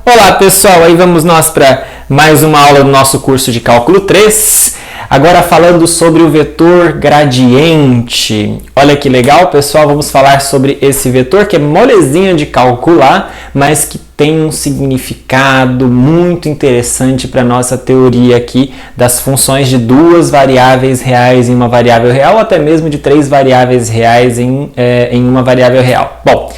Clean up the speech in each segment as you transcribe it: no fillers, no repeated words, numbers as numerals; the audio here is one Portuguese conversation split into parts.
Olá pessoal, aí vamos nós para mais uma aula do nosso curso de Cálculo 3. Agora falando sobre o vetor gradiente. Olha que legal pessoal, vamos falar sobre esse vetor que é molezinho de calcular, mas que tem um significado muito interessante para a nossa teoria aqui das funções de duas variáveis reais em uma variável real, ou até mesmo de três variáveis reais em uma variável real. Bom,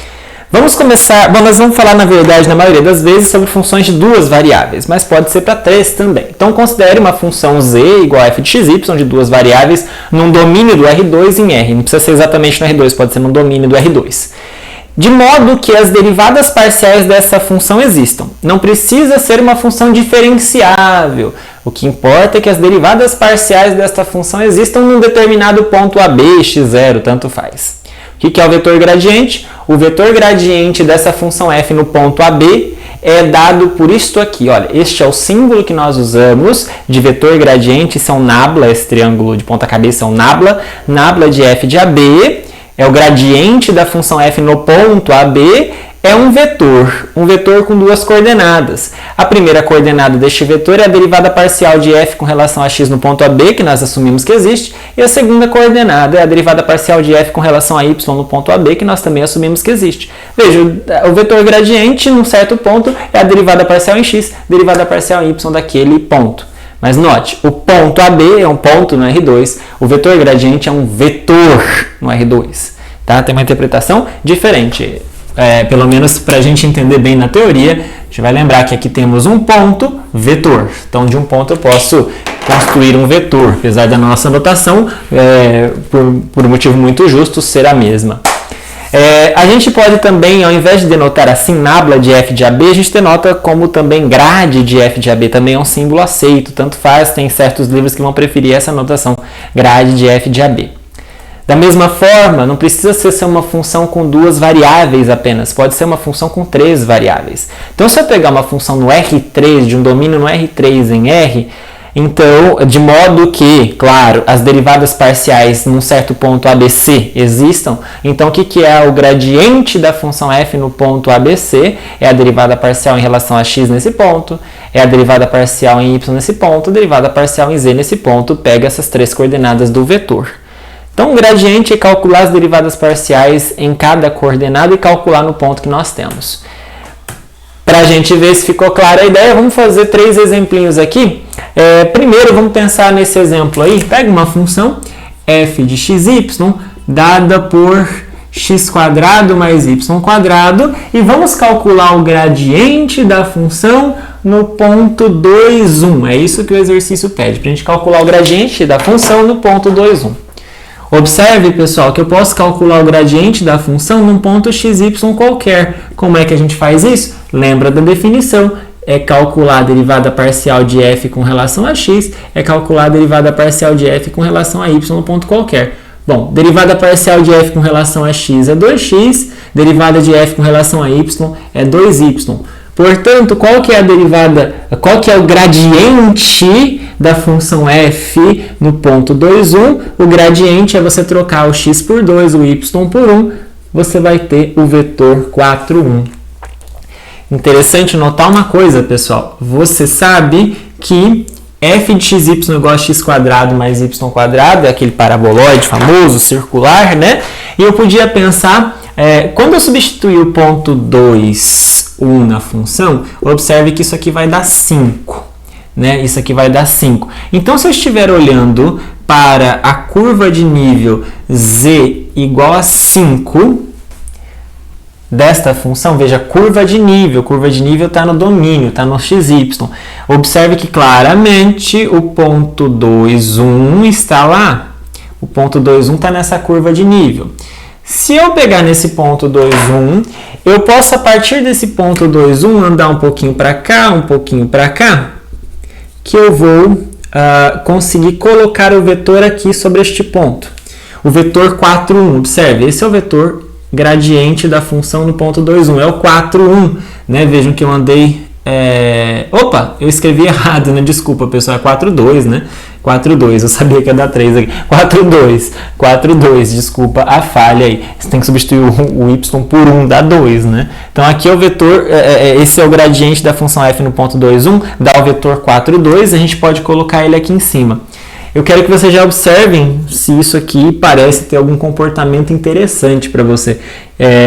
vamos começar, nós vamos falar na verdade na maioria das vezes sobre funções de duas variáveis, mas pode ser para três também. Então considere uma função z igual a f de xy de duas variáveis num domínio do R2 em R. Não precisa ser exatamente no R2, pode ser no domínio do R2. De modo que as derivadas parciais dessa função existam. Não precisa ser uma função diferenciável. O que importa é que as derivadas parciais desta função existam num determinado ponto AB, x0, tanto faz. O que é o vetor gradiente? O vetor gradiente dessa função f no ponto AB é dado por isto aqui. Olha, este é o símbolo que nós usamos de vetor gradiente. Isso é um nabla, esse triângulo de ponta cabeça é um nabla. Nabla de f de AB é o gradiente da função f no ponto AB. É um vetor com duas coordenadas. A primeira coordenada deste vetor é a derivada parcial de f com relação a x no ponto AB, que nós assumimos que existe, e a segunda coordenada é a derivada parcial de f com relação a y no ponto AB, que nós também assumimos que existe. Veja, o vetor gradiente, num certo ponto, é a derivada parcial em x, derivada parcial em y daquele ponto. Mas note, o ponto AB é um ponto no R2, o vetor gradiente é um vetor no R2. Tá? Tem uma interpretação diferente. Pelo menos para a gente entender bem na teoria, a gente vai lembrar que aqui temos um ponto, vetor. Então, de um ponto eu posso construir um vetor, apesar da nossa notação, por um motivo muito justo, ser a mesma. A gente pode também, ao invés de denotar assim nabla de f de AB, a gente denota como também grade de f de AB, também é um símbolo aceito, tanto faz, tem certos livros que vão preferir essa notação, grade de f de AB. Da mesma forma, não precisa ser uma função com duas variáveis apenas, pode ser uma função com três variáveis. Então, se eu pegar uma função no R3, de um domínio no R3 em R, então, de modo que, claro, as derivadas parciais num certo ponto ABC existam, então o que é o gradiente da função f no ponto ABC? É a derivada parcial em relação a x nesse ponto, é a derivada parcial em y nesse ponto, a derivada parcial em z nesse ponto, pega essas três coordenadas do vetor. Então, o gradiente é calcular as derivadas parciais em cada coordenada e calcular no ponto que nós temos. Para a gente ver se ficou clara a ideia, vamos fazer três exemplinhos aqui. Primeiro, vamos pensar nesse exemplo aí. Pega uma função f de xy dada por x² mais y² e vamos calcular o gradiente da função no ponto 2, 1. É isso que o exercício pede, para a gente calcular o gradiente da função no ponto 2, 1. Observe, pessoal, que eu posso calcular o gradiente da função num ponto xy qualquer. Como é que a gente faz isso? Lembra da definição. É calcular a derivada parcial de f com relação a x, é calcular a derivada parcial de f com relação a y num ponto qualquer. Bom, derivada parcial de f com relação a x é 2x, derivada de f com relação a y é 2y. Portanto, qual que é o gradiente da função f no ponto 2, 1? O gradiente é você trocar o x por 2, o y por 1, você vai ter o vetor 4, 1. Interessante notar uma coisa, pessoal. Você sabe que f de xy igual a x² mais y², é aquele paraboloide famoso, circular, né? E eu podia pensar, quando eu substituir o ponto 2, 1 na função, observe que isso aqui vai dar 5. Né? Isso aqui vai dar 5. Então, se eu estiver olhando para a curva de nível z igual a 5 desta função, veja, curva de nível está no domínio, está no xy. Observe que claramente o ponto 2, 1 está lá. O ponto 2, 1 está nessa curva de nível. Se eu pegar nesse ponto 2, 1, eu posso, a partir desse ponto 2, 1, andar um pouquinho para cá, um pouquinho para cá, que eu vou conseguir colocar o vetor aqui sobre este ponto. O vetor 4, 1, observe, esse é o vetor gradiente da função no ponto 2, 1, é o 4, 1. Né? Vejam que eu andei Opa, eu escrevi errado, né? Desculpa, pessoal, é 4,2, né? 4,2, eu sabia que ia dar 3 aqui. 4,2, desculpa a falha aí. Você tem que substituir o y por 1, dá 2, né? Então aqui é o vetor, esse é o gradiente da função f no ponto 2,1, dá o vetor 4,2, a gente pode colocar ele aqui em cima. Eu quero que vocês já observem se isso aqui parece ter algum comportamento interessante para você.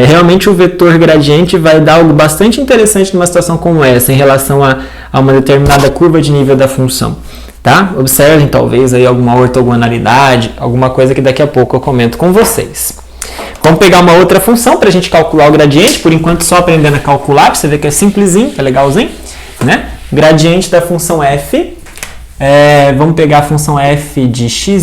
Realmente o vetor gradiente vai dar algo bastante interessante numa situação como essa, em relação a uma determinada curva de nível da função. Tá? Observem talvez aí alguma ortogonalidade, alguma coisa que daqui a pouco eu comento com vocês. Vamos pegar uma outra função para a gente calcular o gradiente, por enquanto só aprendendo a calcular, para você ver que é simplesinho, que é legalzinho, né? Gradiente da função f. Vamos pegar a função f de xy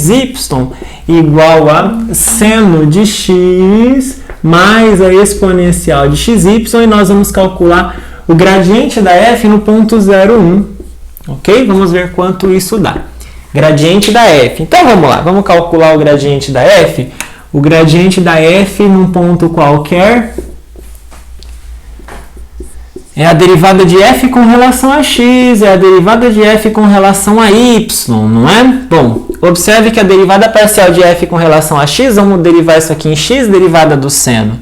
igual a seno de x mais a exponencial de xy, e nós vamos calcular o gradiente da f no ponto 0,1. Ok? Vamos ver quanto isso dá. Gradiente da f. Então vamos lá, vamos calcular o gradiente da f. O gradiente da f num ponto qualquer é a derivada de f com relação a x, é a derivada de f com relação a y, não é? Bom, observe que a derivada parcial de f com relação a x, vamos derivar isso aqui em x, derivada do seno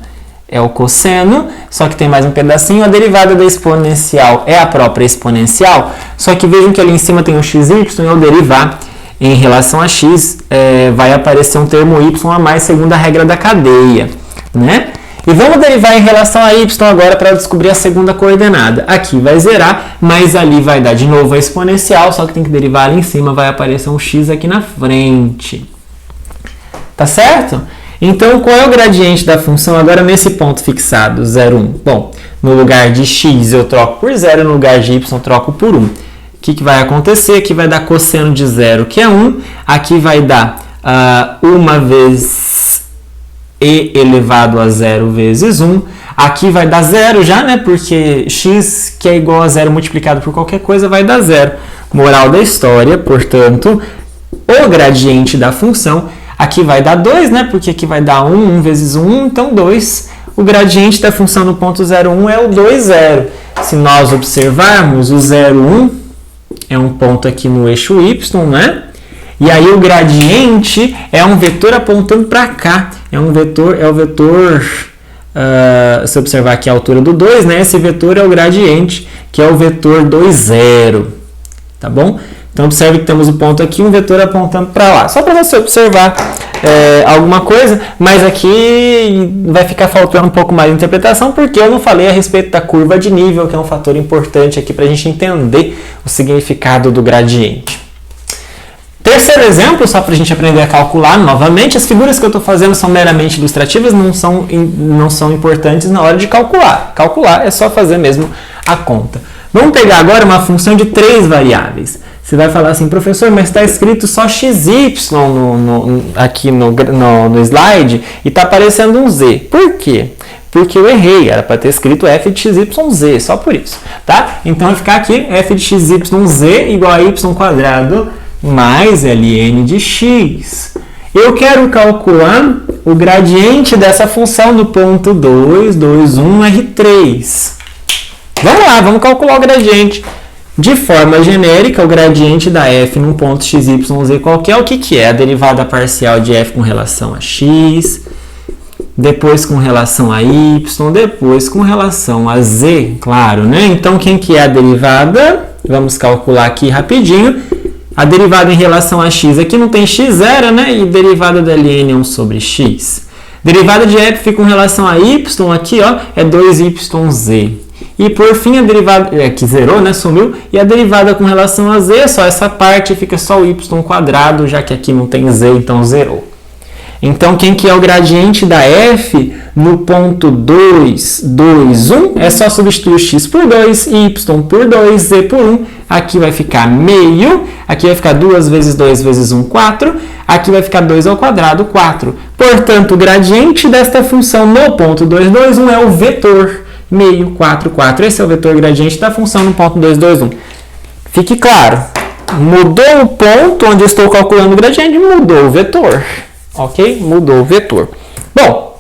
é o cosseno, só que tem mais um pedacinho, a derivada da exponencial é a própria exponencial, só que vejam que ali em cima tem o xy, e ao derivar em relação a x, vai aparecer um termo y a mais segundo a regra da cadeia, né? E vamos derivar em relação a y agora para descobrir a segunda coordenada. Aqui vai zerar, mas ali vai dar de novo a exponencial, só que tem que derivar ali em cima, vai aparecer um x aqui na frente. Tá certo? Então, qual é o gradiente da função agora nesse ponto fixado, 0,1? Bom, no lugar de x eu troco por 0, no lugar de y eu troco por 1. O que vai acontecer? Aqui vai dar cosseno de 0, que é 1. Aqui vai dar 1 vezes e elevado a 0 vezes 1. Aqui vai dar 0 já, né? Porque x, que é igual a 0 multiplicado por qualquer coisa, vai dar 0. Moral da história, portanto, o gradiente da função, aqui vai dar 2, né? Porque aqui vai dar 1 vezes 1, então 2. O gradiente da função no ponto 0,1 é o 2, 0. Se nós observarmos, o 0,1 é um ponto aqui no eixo y, né? E aí o gradiente é um vetor apontando para cá. É o vetor, se observar aqui a altura do 2, né? Esse vetor é o gradiente, que é o vetor 2, 0. Tá bom? Então observe que temos o ponto aqui, um vetor apontando para lá. Só para você observar alguma coisa, mas aqui vai ficar faltando um pouco mais de interpretação, porque eu não falei a respeito da curva de nível, que é um fator importante aqui para a gente entender o significado do gradiente. Terceiro exemplo, só para a gente aprender a calcular novamente, as figuras que eu estou fazendo são meramente ilustrativas, não são importantes na hora de calcular. Calcular é só fazer mesmo a conta. Vamos pegar agora uma função de 3 variáveis. Você vai falar assim, professor, mas está escrito só xy aqui no slide e está aparecendo um z. Por quê? Porque eu errei, era para ter escrito f de xyz, só por isso. Tá? Então vai ficar aqui f de xyz igual a y quadrado mais ln de x. Eu quero calcular o gradiente dessa função no ponto 2, 2, 1, R3. Vamos lá, vamos calcular o gradiente. De forma genérica, o gradiente da f num ponto xyz qualquer, o que é? A derivada parcial de f com relação a x, depois com relação a y, depois com relação a z, claro, né? Então, quem que é a derivada? Vamos calcular aqui rapidinho. A derivada em relação a x, aqui não tem x0, né? E derivada da ln é 1 sobre x. Derivada de f com relação a y, aqui, ó, é 2yz. E por fim, a derivada, que zerou, né? Sumiu. E a derivada com relação a z, só essa parte, fica só o y quadrado, já que aqui não tem z, então zerou. Então, quem que é o gradiente da f no ponto 2, 2, 1? É só substituir o x por 2, y por 2, z por 1. Aqui vai ficar meio. Aqui vai ficar 2 vezes 2 vezes 1, 4. Aqui vai ficar 2 ao quadrado, 4. Portanto, o gradiente desta função no ponto 2, 2, 1 é o vetor meio, 4, 4. Esse é o vetor gradiente da função no ponto 2, 2, 1. Fique claro. Mudou o ponto onde eu estou calculando o gradiente, mudou o vetor. Ok? Mudou o vetor. Bom,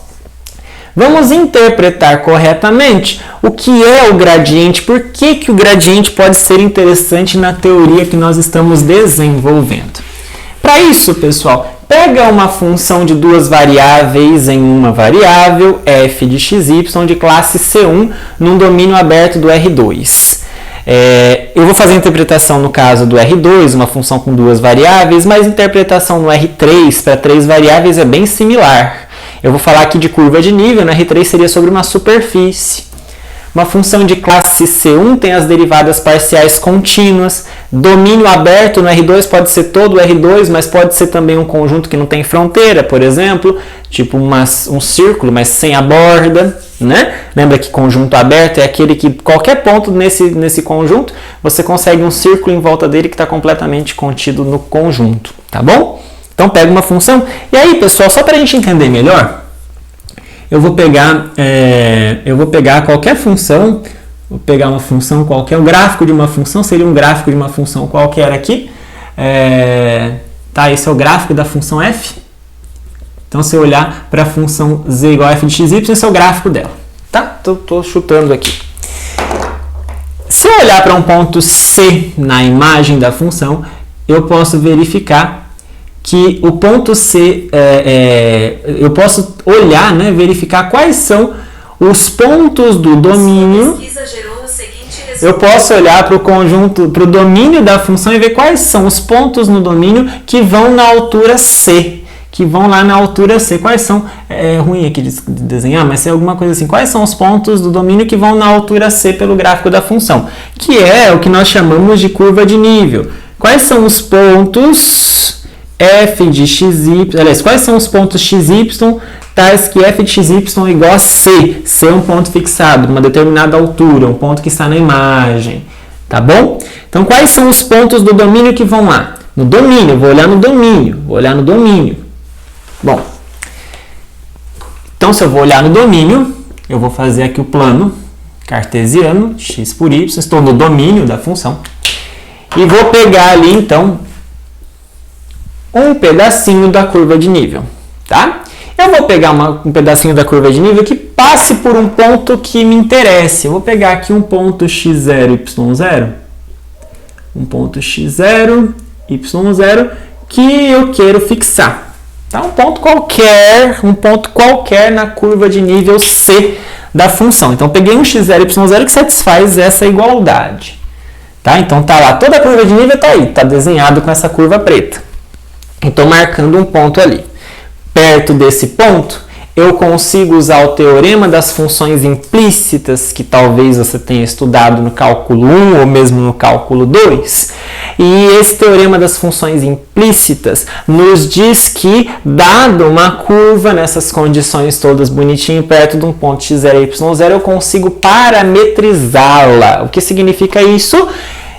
Vamos interpretar corretamente o que é o gradiente, por que o gradiente pode ser interessante na teoria que nós estamos desenvolvendo. Para isso, pessoal, pega uma função de duas variáveis em uma variável, f de xy, de classe C1, num domínio aberto do R2. Eu vou fazer a interpretação no caso do R2, uma função com duas variáveis, mas a interpretação no R3 para três variáveis é bem similar. Eu vou falar aqui de curva de nível, no R3 seria sobre uma superfície. Uma função de classe C1 tem as derivadas parciais contínuas. Domínio aberto no R2 pode ser todo o R2, mas pode ser também um conjunto que não tem fronteira, por exemplo, tipo um círculo, mas sem a borda, né? Lembra que conjunto aberto é aquele que qualquer ponto nesse conjunto, você consegue um círculo em volta dele que está completamente contido no conjunto, tá bom? Então pega uma função. E aí, pessoal, só para a gente entender melhor, eu vou pegar qualquer função, vou pegar uma função qualquer, o gráfico de uma função seria um gráfico de uma função qualquer aqui. Tá, esse é o gráfico da função f. Então, se eu olhar para a função z igual a f de xy, esse é o gráfico dela. Tá? Estou chutando aqui. Se eu olhar para um ponto C na imagem da função, eu posso verificar que o ponto C, eu posso olhar, né, verificar quais são os pontos do domínio. Eu posso olhar para o conjunto, para o domínio da função e ver quais são os pontos no domínio que vão na altura C. Que vão lá na altura C. Quais são? É ruim aqui de desenhar, mas é alguma coisa assim. Quais são os pontos do domínio que vão na altura C pelo gráfico da função? Que é o que nós chamamos de curva de nível. Quais são os pontos f de xy, aliás, quais são os pontos xy tais que f de xy é igual a c. C é um ponto fixado, uma determinada altura, um ponto que está na imagem, tá bom? Então, quais são os pontos do domínio que vão lá? No domínio, vou olhar no domínio, Bom, então se eu vou olhar no domínio, eu vou fazer aqui o plano cartesiano, x por y, estou no domínio da função, e vou pegar ali, então, um pedacinho da curva de nível, tá? Eu vou pegar um pedacinho da curva de nível que passe por um ponto que me interesse. Eu vou pegar aqui um ponto x0, y0. Um ponto x0, y0 que eu quero fixar. Tá? Um ponto qualquer na curva de nível C da função. Então, eu peguei um x0, y0 que satisfaz essa igualdade. Tá? Então, tá lá, toda a curva de nível está aí, está desenhado com essa curva preta. Estou marcando um ponto ali. Perto desse ponto, eu consigo usar o teorema das funções implícitas, que talvez você tenha estudado no cálculo 1 ou mesmo no cálculo 2. E esse teorema das funções implícitas nos diz que, dado uma curva nessas condições todas bonitinho, perto de um ponto x0 e y0, eu consigo parametrizá-la. O que significa isso?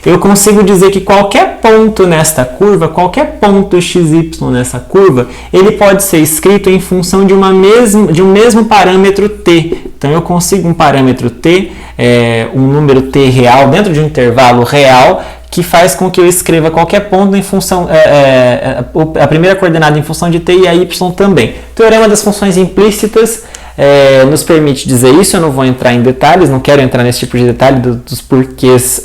Eu consigo dizer que qualquer ponto nesta curva, qualquer ponto xy nessa curva, ele pode ser escrito em função de um mesmo parâmetro t. Então, eu consigo um parâmetro t, um número t real, dentro de um intervalo real, que faz com que eu escreva qualquer ponto em função, a primeira coordenada em função de t e a y também. O teorema das funções implícitas nos permite dizer isso. Eu não vou entrar em detalhes, não quero entrar nesse tipo de detalhe dos porquês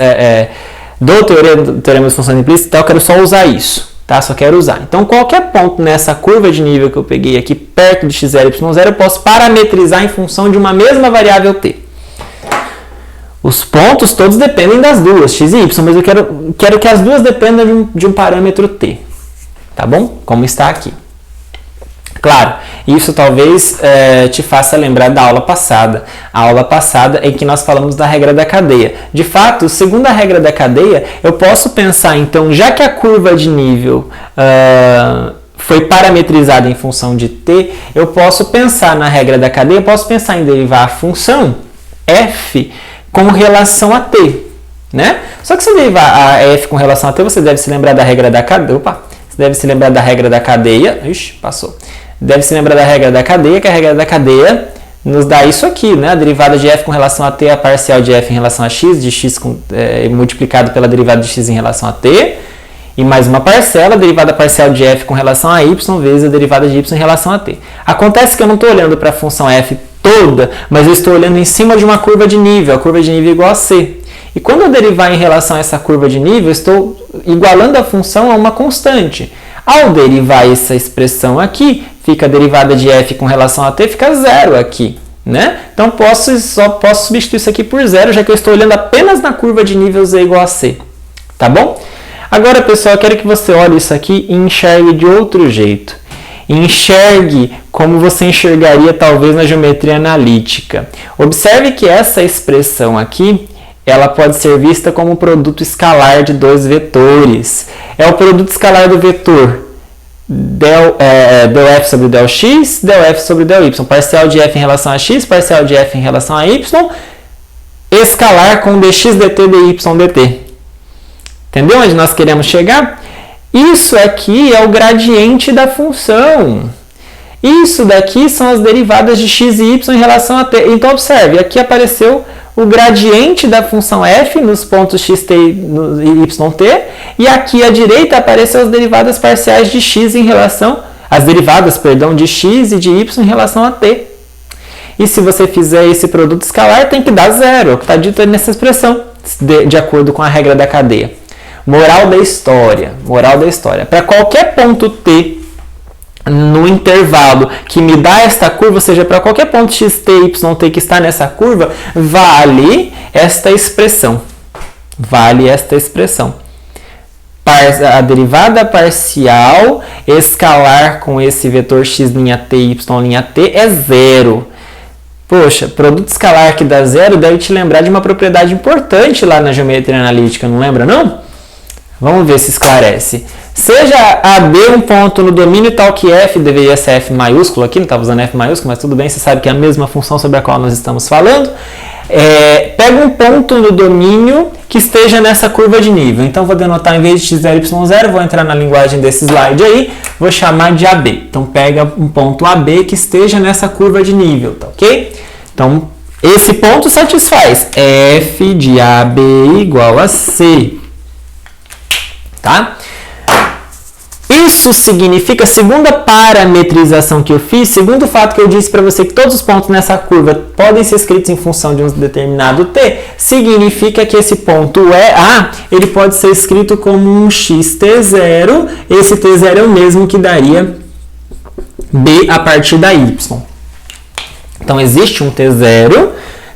do teorema das funções implícitas, eu quero só usar isso, tá? Só quero usar. Então, qualquer ponto nessa curva de nível que eu peguei aqui, perto de x0 e y0, eu posso parametrizar em função de uma mesma variável t. Os pontos todos dependem das duas, x e y, mas eu quero que as duas dependam de um parâmetro t, tá bom? Como está aqui. Claro, isso talvez te faça lembrar da aula passada. A aula passada em que nós falamos da regra da cadeia. De fato, segundo a regra da cadeia, eu posso pensar, então, já que a curva de nível foi parametrizada em função de t, eu posso pensar na regra da cadeia, eu posso pensar em derivar a função f com relação a t, né? Só que se derivar a f com relação a t, você deve se lembrar da regra da cadeia. Você deve se lembrar da regra da cadeia. Ixi, passou. Deve se lembrar da regra da cadeia, que a regra da cadeia nos dá isso aqui, né? A derivada de f com relação a t é a parcial de f em relação a x, de x multiplicado pela derivada de x em relação a t, e mais uma parcela, a derivada parcial de f com relação a y vezes a derivada de y em relação a t. Acontece que eu não estou olhando para a função f toda, mas eu estou olhando em cima de uma curva de nível, a curva de nível é igual a C. E quando eu derivar em relação a essa curva de nível, eu estou igualando a função a uma constante. Ao derivar essa expressão aqui, fica a derivada de f com relação a t, fica zero aqui, né? Então só posso substituir isso aqui por zero, já que eu estou olhando apenas na curva de nível z igual a c. Tá bom? Agora, pessoal, eu quero que você olhe isso aqui e enxergue de outro jeito. Enxergue como você enxergaria talvez na geometria analítica. Observe que essa expressão aqui, ela pode ser vista como um produto escalar de dois vetores. É o produto escalar do vetor del f sobre del x, del f sobre del y. Parcial de f em relação a x, parcial de f em relação a y, escalar com dx dt, dy dt. Entendeu onde nós queremos chegar? Isso aqui é o gradiente da função. Isso daqui são as derivadas de x e y em relação a t. Então, observe, aqui apareceu o gradiente da função f nos pontos xt e yt, e aqui à direita apareceu as derivadas parciais de x em relação, as derivadas, perdão, de x e de y em relação a t. E se você fizer esse produto escalar, tem que dar zero, é o que está dito nessa expressão, de acordo com a regra da cadeia. Moral da história. Para qualquer ponto t no intervalo que me dá esta curva, ou seja, para qualquer ponto xt, yt que está nessa curva, vale esta expressão. A derivada parcial escalar com esse vetor x' t, y' é zero. Poxa, produto escalar que dá zero deve te lembrar de uma propriedade importante lá na geometria analítica, não lembra não? Vamos ver se esclarece. Seja AB um ponto no domínio tal que f deveria ser f maiúsculo aqui, não estava usando f maiúsculo, mas tudo bem, você sabe que é a mesma função sobre a qual nós estamos falando. Pega um ponto no domínio que esteja nessa curva de nível. Então, vou denotar em vez de x0, y0, vou entrar na linguagem desse slide aí, vou chamar de AB. Então, pega um ponto AB que esteja nessa curva de nível, tá ok? Então, esse ponto satisfaz f de AB igual a C. Tá? Isso significa, segundo a parametrização que eu fiz, segundo o fato que eu disse para você que todos os pontos nessa curva podem ser escritos em função de um determinado t, significa que esse ponto A, ele pode ser escrito como um xt0, esse t0 é o mesmo que daria b a partir da y. Então, existe um t0,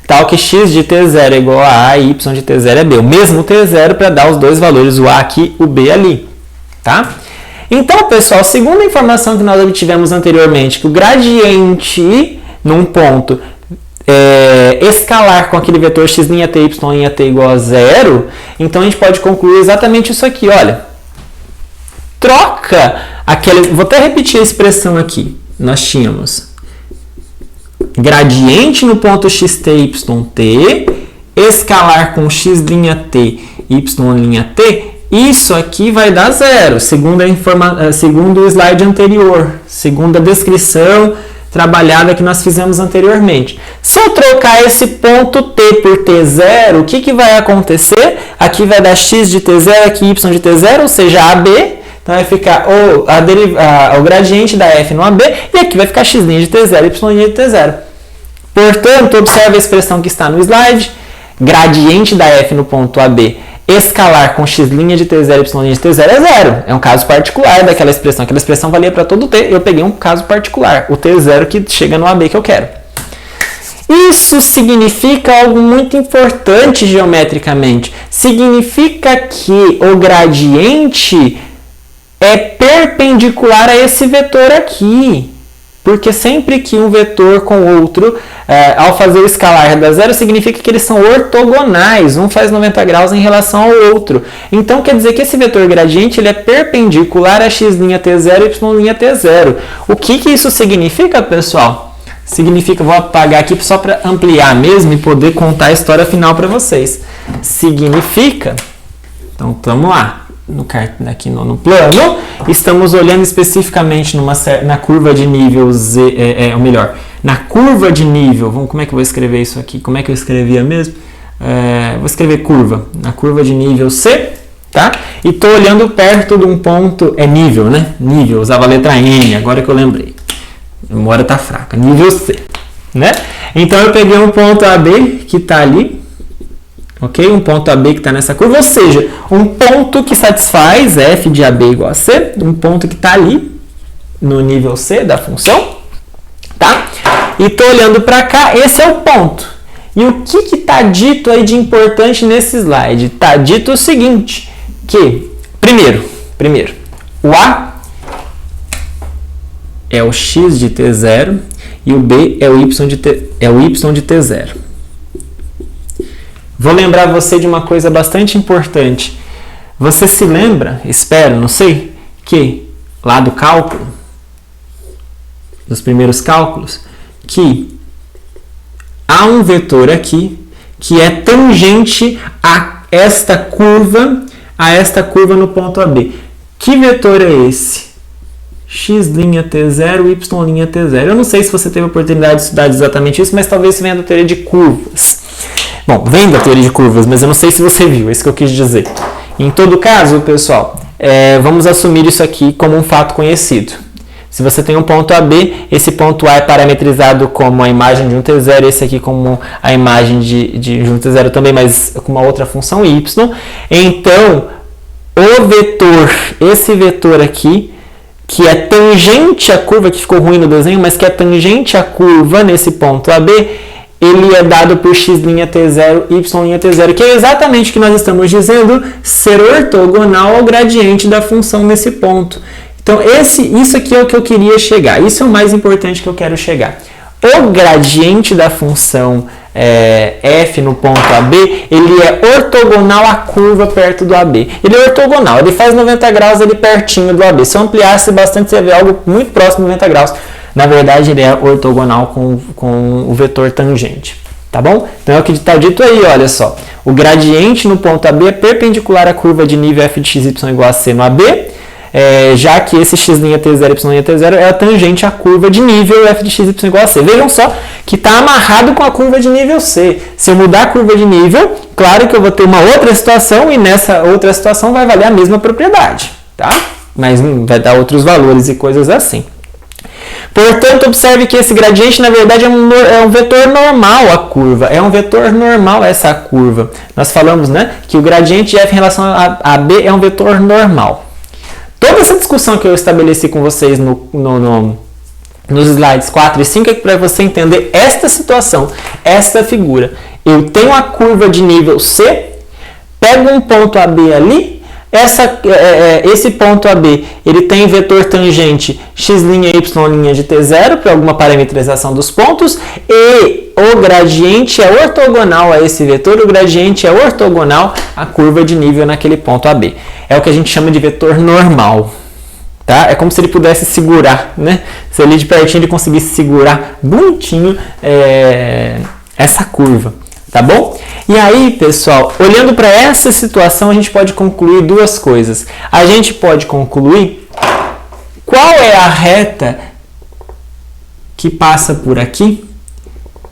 tal que x de t0 é igual a A e y de t0 é b. O mesmo t0 para dar os dois valores, o A aqui, o b ali. Tá? Então, pessoal, segundo a informação que nós obtivemos anteriormente, que o gradiente num ponto escalar com aquele vetor x', t, y', igual a zero, então a gente pode concluir exatamente isso aqui, olha. Troca aquele... Vou até repetir a expressão aqui. Nós tínhamos gradiente no ponto xt, yt, escalar com x', t, y', isso aqui vai dar zero, segundo o slide anterior, segundo a descrição trabalhada que nós fizemos anteriormente. Se eu trocar esse ponto t por t0, o que vai acontecer? Aqui vai dar x de t0, aqui y de t0, ou seja, AB. Então, vai ficar o gradiente da f no AB, e aqui vai ficar x' de t0, y' de t0. Portanto, observe a expressão que está no slide. Gradiente da f no ponto AB escalar com x' de t0, y' de t0 é zero. É um caso particular daquela expressão. Aquela expressão valia para todo t. Eu peguei um caso particular, o t0 que chega no AB que eu quero. Isso significa algo muito importante geometricamente. Significa que o gradiente é perpendicular a esse vetor aqui. Porque sempre que um vetor com outro, ao fazer o escalar dá zero, significa que eles são ortogonais. Um faz 90 graus em relação ao outro. Então, quer dizer que esse vetor gradiente ele é perpendicular a x' t0 e y' t0. O que isso significa, pessoal? Significa, vou apagar aqui só para ampliar mesmo e poder contar a história final para vocês. Significa, então vamos lá. Aqui no plano, estamos olhando especificamente na curva de nível Z, ou melhor, na curva de nível, como é que eu vou escrever isso aqui? Como é que eu escrevia mesmo? Vou escrever curva, na curva de nível C, tá? E estou olhando perto de um ponto, nível, né? Nível, usava a letra N, agora que eu lembrei. A memória está fraca, nível C. né? Então eu peguei um ponto AB que está ali, ok? Um ponto AB que está nessa curva, ou seja, um ponto que satisfaz f de AB igual a C, um ponto que está ali no nível C da função, tá? E estou olhando para cá, esse é o ponto. E o que está dito aí de importante nesse slide? Está dito o seguinte, que, primeiro, o A é o x de t0 e o B é o y de t0. Vou lembrar você de uma coisa bastante importante. Você se lembra, espero, não sei, que lá do cálculo, dos primeiros cálculos, que há um vetor aqui que é tangente a esta curva no ponto AB. Que vetor é esse? X' t0, y' t0. Eu não sei se você teve a oportunidade de estudar exatamente isso, mas talvez venha da teoria de curvas. Bom, vem da teoria de curvas, mas eu não sei se você viu, é isso que eu quis dizer. Em todo caso, pessoal, vamos assumir isso aqui como um fato conhecido. Se você tem um ponto AB, esse ponto A é parametrizado como a imagem de um t0, esse aqui como a imagem de um t0 também, mas com uma outra função y. Então, o vetor, esse vetor aqui, que é tangente à curva, que ficou ruim no desenho, mas que é tangente à curva nesse ponto AB, ele é dado por x' t0, y' t0, que é exatamente o que nós estamos dizendo, ser ortogonal ao gradiente da função nesse ponto. Então, isso aqui é o que eu queria chegar. Isso é o mais importante que eu quero chegar. O gradiente da função f no ponto AB, ele é ortogonal à curva perto do AB. Ele é ortogonal, ele faz 90 graus ali pertinho do AB. Se eu ampliasse bastante, você vê algo muito próximo de 90 graus. Na verdade, ele é ortogonal com o vetor tangente. Tá bom? Então, é o que está dito aí, olha só. O gradiente no ponto AB é perpendicular à curva de nível f de x, y igual a c no AB, já que esse x' t0, y' t0 é a tangente à curva de nível f de x, y igual a c. Vejam só que está amarrado com a curva de nível C. Se eu mudar a curva de nível, claro que eu vou ter uma outra situação e nessa outra situação vai valer a mesma propriedade, tá? Mas vai dar outros valores e coisas assim. Portanto, observe que esse gradiente, na verdade, é um vetor normal à curva. É um vetor normal essa curva. Nós falamos, né, que o gradiente de f em relação a B é um vetor normal. Toda essa discussão que eu estabeleci com vocês nos slides 4 e 5 é para você entender esta situação, esta figura. Eu tenho a curva de nível C, pego um ponto AB ali, esse ponto AB ele tem vetor tangente x', y' de t0 para alguma parametrização dos pontos e o gradiente é ortogonal a esse vetor, o gradiente é ortogonal à curva de nível naquele ponto AB. É o que a gente chama de vetor normal. Tá? É como se ele pudesse segurar, né? Se ele de pertinho ele conseguisse segurar bonitinho essa curva. Tá bom? E aí, pessoal, olhando para essa situação, a gente pode concluir duas coisas. A gente pode concluir qual é a reta que passa por aqui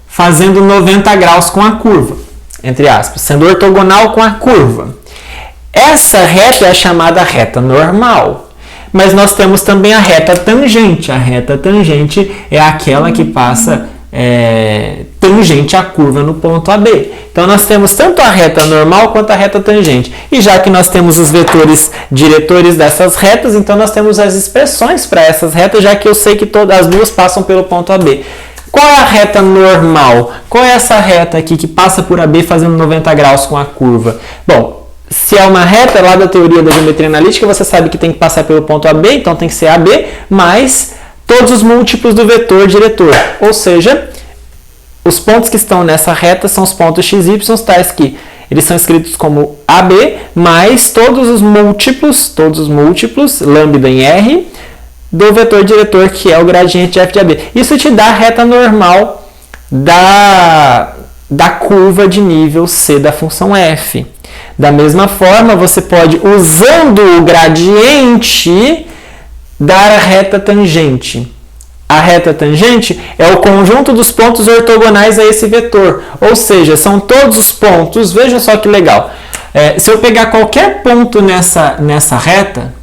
fazendo 90 graus com a curva, entre aspas, sendo ortogonal com a curva. Essa reta é a chamada reta normal. Mas nós temos também a reta tangente. A reta tangente é aquela que passa tangente à curva no ponto AB. Então, nós temos tanto a reta normal quanto a reta tangente. E já que nós temos os vetores diretores dessas retas, então nós temos as expressões para essas retas, já que eu sei que todas as duas passam pelo ponto AB. Qual é a reta normal? Qual é essa reta aqui que passa por AB fazendo 90 graus com a curva? Bom, se é uma reta lá da teoria da geometria analítica, você sabe que tem que passar pelo ponto AB, então tem que ser AB, mais todos os múltiplos do vetor diretor. Ou seja, os pontos que estão nessa reta são os pontos x, y, tais que eles são escritos como AB, mais todos os múltiplos, lambda em R, do vetor diretor, que é o gradiente de f de AB. Isso te dá a reta normal da curva de nível C da função f. Da mesma forma, você pode, usando o gradiente, dar a reta tangente. A reta tangente é o conjunto dos pontos ortogonais a esse vetor. Ou seja, são todos os pontos, veja só que legal. Se eu pegar qualquer ponto nessa reta,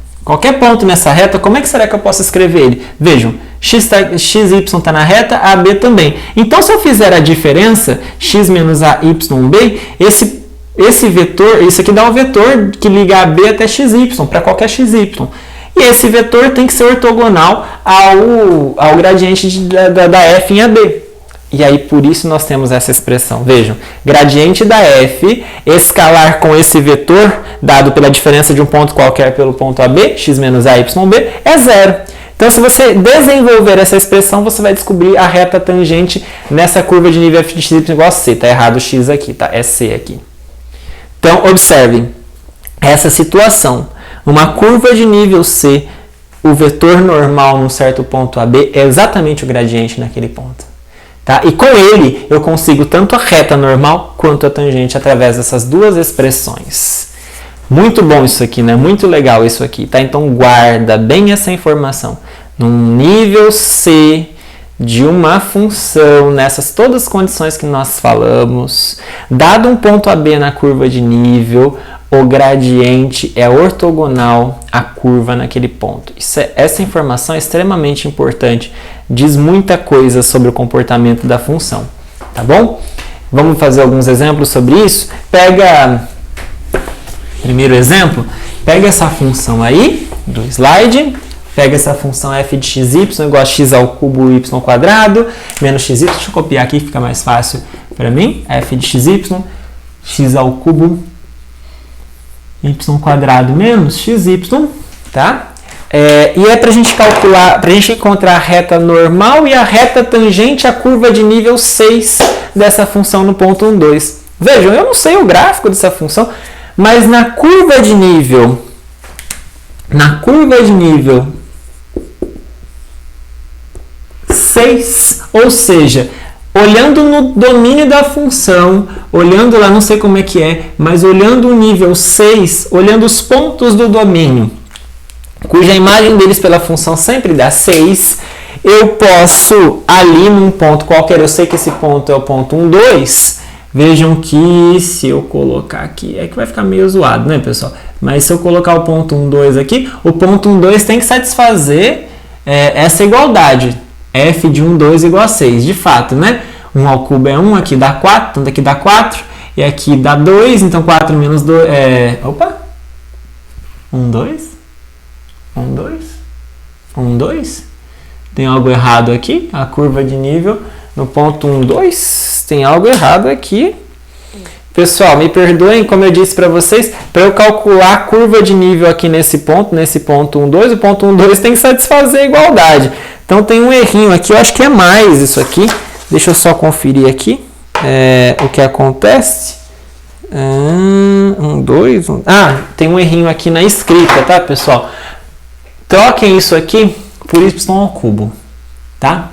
como é que será que eu posso escrever ele? Vejam, xy está na reta, AB também. Então, se eu fizer a diferença, x menos AYB, esse vetor, isso aqui dá um vetor que liga AB até XY, para qualquer XY. E esse vetor tem que ser ortogonal ao gradiente da F em AB. E aí, por isso, nós temos essa expressão. Vejam, gradiente da F escalar com esse vetor, dado pela diferença de um ponto qualquer pelo ponto AB, x menos AYB, é zero. Então, se você desenvolver essa expressão, você vai descobrir a reta tangente nessa curva de nível f de x igual a c. Está errado o x aqui, tá? É c aqui. Então, observem essa situação. Uma curva de nível c, o vetor normal num certo ponto AB é exatamente o gradiente naquele ponto. Tá? E com ele, eu consigo tanto a reta normal quanto a tangente através dessas duas expressões. Muito bom isso aqui, né? Muito legal isso aqui, tá? Então, guarda bem essa informação. Num nível C de uma função, nessas todas as condições que nós falamos, dado um ponto AB na curva de nível, o gradiente é ortogonal à curva naquele ponto. Essa informação é extremamente importante, diz muita coisa sobre o comportamento da função, tá bom? Vamos fazer alguns exemplos sobre isso? Pega, primeiro exemplo, pega essa função aí do slide, pega essa função f de xy igual a x ao cubo y quadrado menos xy, deixa eu copiar aqui, fica mais fácil para mim, f de xy, x ao cubo y quadrado menos xy, tá? E é para a gente calcular, para a gente encontrar a reta normal e a reta tangente à curva de nível 6 dessa função no ponto 1, 2. Vejam, eu não sei o gráfico dessa função, mas na curva de nível 6, ou seja, olhando no domínio da função, olhando lá, não sei como é que é, mas olhando o nível 6, olhando os pontos do domínio, cuja imagem deles pela função sempre dá 6, eu posso, ali num ponto qualquer, eu sei que esse ponto é o ponto 1, 2, vejam que se eu colocar aqui, é que vai ficar meio zoado, né, pessoal? Mas se eu colocar o ponto 1, 2 aqui, o ponto 1, 2 tem que satisfazer essa igualdade. F de 1, 2 igual a 6, de fato, né? 1 ao cubo é 1, aqui dá 4, então daqui dá 4, e aqui dá 2, então 4 menos 2 opa! 1, 2? 1, 2? 1, 2? Tem algo errado aqui, a curva de nível no ponto 1, 2, tem algo errado aqui. Pessoal, me perdoem, como eu disse para vocês, para eu calcular a curva de nível aqui nesse ponto 1, 2, o ponto 1, 2 tem que satisfazer a igualdade. Então tem um errinho aqui, eu acho que é mais isso aqui. Deixa eu só conferir aqui o que acontece. 1, 2, 1. Tem um errinho aqui na escrita, tá, pessoal? Troquem isso aqui por y ao cubo, tá?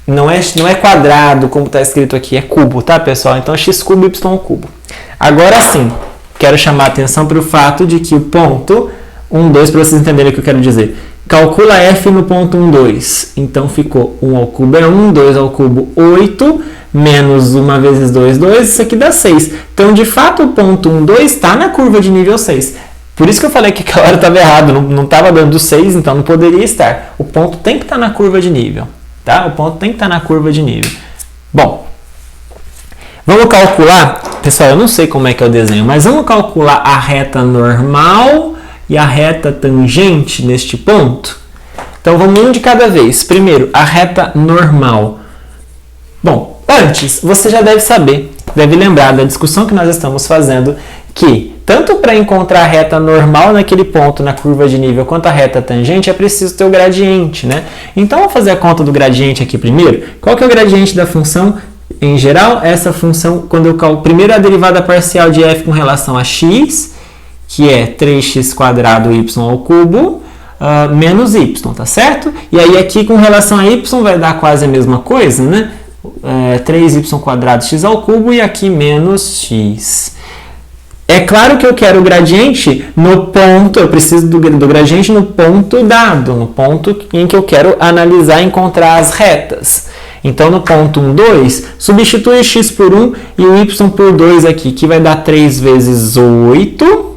Não é quadrado como está escrito aqui, é cubo, tá, pessoal? Então, x cubo, y ao cubo. Agora sim, quero chamar a atenção para o fato de que o ponto 1, 2, para vocês entenderem o que eu quero dizer. Calcula f no ponto 1, 2. Então, ficou 1 ao cubo é 1, 2 ao cubo 8, menos 1 vezes 2, 2, isso aqui dá 6. Então, de fato, o ponto 1, 2 está na curva de nível 6. Por isso que eu falei que aquela hora estava errado, não estava dando 6, então não poderia estar. O ponto tem que estar na curva de nível. Tá? O ponto tem que estar na curva de nível. Bom, vamos calcular, pessoal, eu não sei como é que é o desenho, mas vamos calcular a reta normal e a reta tangente neste ponto. Então, vamos um de cada vez. Primeiro, a reta normal. Bom, antes, você já deve saber, deve lembrar da discussão que nós estamos fazendo, que tanto para encontrar a reta normal naquele ponto na curva de nível quanto a reta tangente é preciso ter o gradiente, né? Então, vamos fazer a conta do gradiente aqui primeiro. Qual que é o gradiente da função? Em geral, essa função, quando eu calculo primeiro a derivada parcial de f com relação a x, que é 3x quadrado y ao cubo, menos y, tá certo? E aí aqui com relação a y vai dar quase a mesma coisa, né? 3y quadrado x ao cubo e aqui menos x. É claro que eu quero o gradiente no ponto, eu preciso do gradiente no ponto dado, no ponto em que eu quero analisar e encontrar as retas. Então, no ponto 1, 2, substitui o x por 1 e o y por 2 aqui, que vai dar 3 vezes 8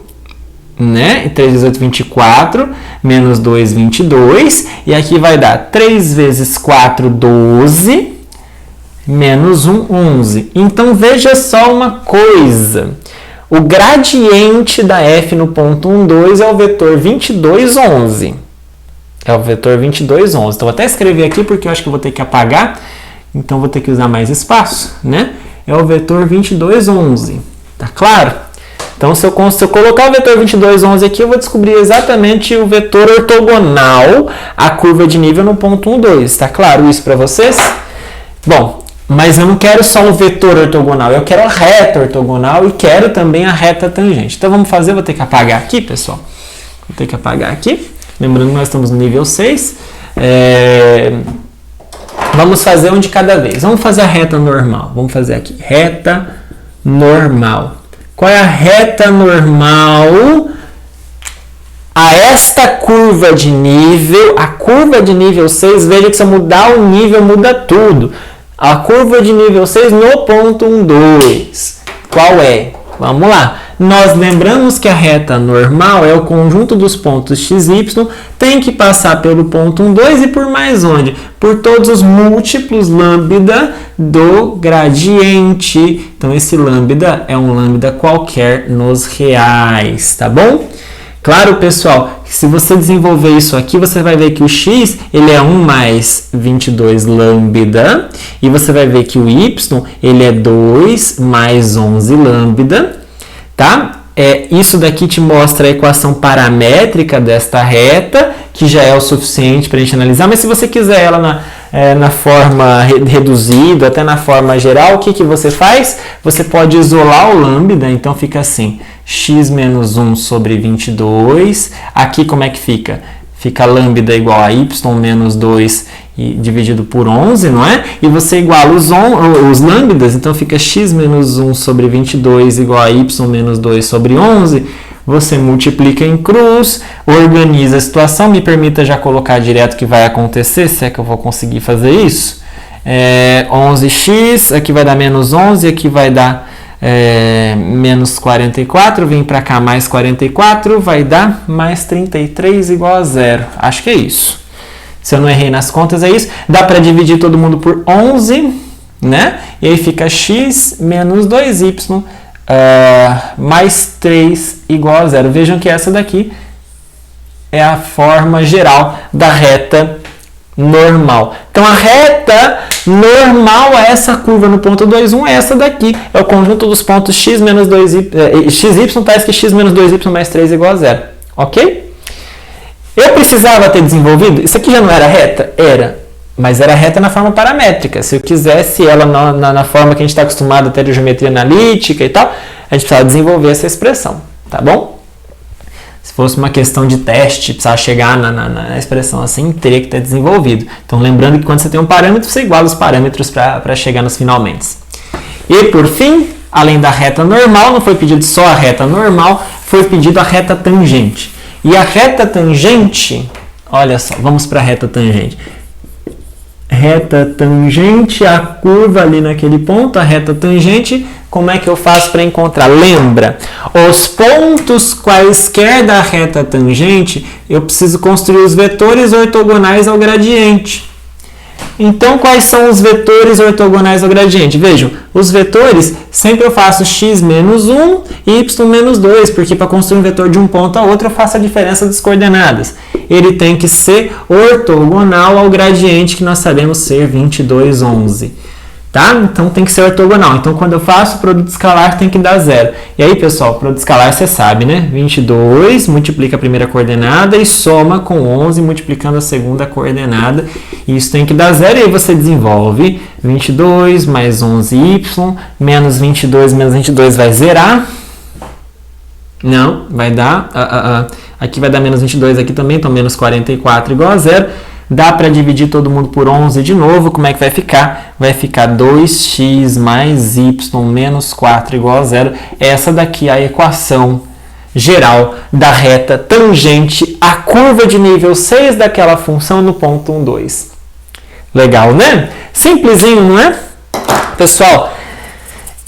né? 3 vezes 8, 24, menos 2, 22. E aqui vai dar 3 vezes 4, 12, menos 1, 11. Então, veja só uma coisa. O gradiente da f no ponto 1, 2 é o vetor 22, 11. É o vetor 22, 11. Então, vou até escrever aqui porque eu acho que eu vou ter que apagar. Então, vou ter que usar mais espaço, né? É o vetor 22, 11. Tá claro? Então, se eu colocar o vetor 22, 11 aqui, eu vou descobrir exatamente o vetor ortogonal à curva de nível no ponto 1, 2. Está claro isso para vocês? Bom, mas eu não quero só o vetor ortogonal, eu quero a reta ortogonal e quero também a reta tangente. Então, vamos fazer, vou ter que apagar aqui, pessoal. Vou ter que apagar aqui. Lembrando que nós estamos no nível 6. Vamos fazer um de cada vez. Vamos fazer a reta normal. Vamos fazer aqui, reta normal. Qual é a reta normal a esta curva de nível? A curva de nível 6, veja que se eu mudar o nível, muda tudo. A curva de nível 6 no ponto 1, 2. Qual é? Vamos lá. Nós lembramos que a reta normal é o conjunto dos pontos x, y, tem que passar pelo ponto 1, 2 e por mais onde? Por todos os múltiplos lambda do gradiente. Então, esse lambda é um lambda qualquer nos reais, tá bom? Claro, pessoal, que se você desenvolver isso aqui, você vai ver que o x ele é 1 mais 22 lambda, e você vai ver que o y ele é 2 mais 11 lambda. Tá? Isso daqui te mostra a equação paramétrica desta reta, que já é o suficiente para a gente analisar, mas se você quiser ela na forma reduzida, até na forma geral, o que você faz? Você pode isolar o lambda, então fica assim, x menos 1 sobre 22, aqui como é que fica? Fica lambda igual a y menos 2 dividido por 11, não é? E você iguala os lambdas, então fica x menos 1 sobre 22 igual a y menos 2 sobre 11. Você multiplica em cruz, organiza a situação. Me permita já colocar direto o que vai acontecer, se é que eu vou conseguir fazer isso. 11x, aqui vai dar menos 11, aqui vai dar menos 44, vem para cá mais 44, vai dar mais 33 igual a 0. Acho que é isso. Se eu não errei nas contas, é isso. Dá para dividir todo mundo por 11, né? E aí fica x menos 2y mais 3 igual a 0. Vejam que essa daqui é a forma geral da reta normal. Então, a reta normal a essa curva no ponto 2, 1 é essa daqui. É o conjunto dos pontos x menos 2y, xy, tais que x menos 2y mais 3 igual a 0. Ok? Eu precisava ter desenvolvido, isso aqui já não era reta? Era, mas era reta na forma paramétrica. Se eu quisesse ela na forma que a gente está acostumado a ter de geometria analítica e tal, a gente precisava desenvolver essa expressão, tá bom? Se fosse uma questão de teste, precisava chegar na expressão assim, teria que ter desenvolvido. Então, lembrando que quando você tem um parâmetro, você iguala os parâmetros para chegar nos finalmente. E, por fim, além da reta normal, não foi pedido só a reta normal, foi pedido a reta tangente. E a reta tangente, olha só, vamos para a reta tangente. Reta tangente, a curva ali naquele ponto, a reta tangente, como é que eu faço para encontrar? Lembra, os pontos quaisquer da reta tangente, eu preciso construir os vetores ortogonais ao gradiente. Então, quais são os vetores ortogonais ao gradiente? Vejam, os vetores, sempre eu faço x menos 1 e y menos 2, porque para construir um vetor de um ponto a outro, eu faço a diferença das coordenadas. Ele tem que ser ortogonal ao gradiente, que nós sabemos ser 22, 11. Tá? Então, tem que ser ortogonal. Então, quando eu faço o produto escalar, tem que dar 0. E aí, pessoal, o produto escalar, você sabe, né? 22 multiplica a primeira coordenada e soma com 11, multiplicando a segunda coordenada. Isso tem que dar 0, e aí você desenvolve 22 mais 11y, menos 22 vai zerar. Não, vai dar... aqui vai dar menos 22 aqui também, então menos 44 igual a 0. Dá para dividir todo mundo por 11 de novo. Como é que vai ficar? Vai ficar 2x mais y menos 4 igual a 0. Essa daqui é a equação geral da reta tangente à curva de nível 6 daquela função no ponto 1, 2. Legal, né? Simplesinho, não é? Pessoal,